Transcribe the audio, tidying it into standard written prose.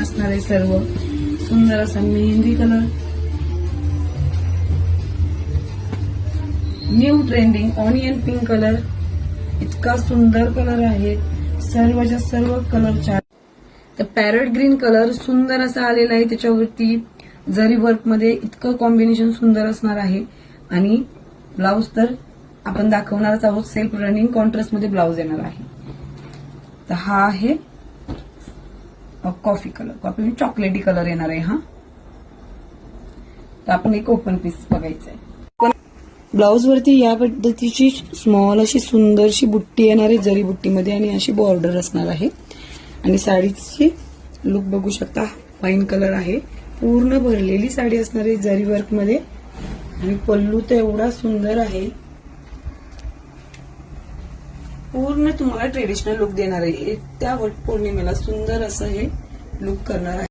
असणार आहे सर्व. सुंदर असा mehndi colour, new trending onion pink colour, इतका सुंदर कलर आहे. सर्वच्या सर्व कलर. तर पॅरट ग्रीन कलर सुंदर असा आलेला आहे. त्याच्यावरती जरी वर्क मध्ये इतकं कॉम्बिनेशन सुंदर असणार आहे. आणि ब्लाउज तर आपण दाखवणारच आहोत. सेल्फ रनिंग कॉन्ट्रास्ट मध्ये ब्लाउज येणार आहे. तर हा आहे कॉफी कलर, कॉफी चॉकलेटी कलर येणार आहे हा. तर आपण एक ओपन पीस बघायचा आहे. ब्लाउज वरती या पद्धतीची स्मॉल अशी सुंदरशी बुट्टी येणार आहे जरी बुट्टीमध्ये, आणि अशी बॉर्डर असणार आहे. आणि साडीची लुक बघू शकता. वाईन कलर आहे. पूर्ण भरलेली साडी असणार आहे जरी वर्क मध्ये. आणि पल्लू तर एवढा सुंदर आहे. पूर्ण तुम्हाला ट्रेडिशनल लुक देणार आहे. त्या वट पौर्णिमेला सुंदर असं हे लुक करणार आहे.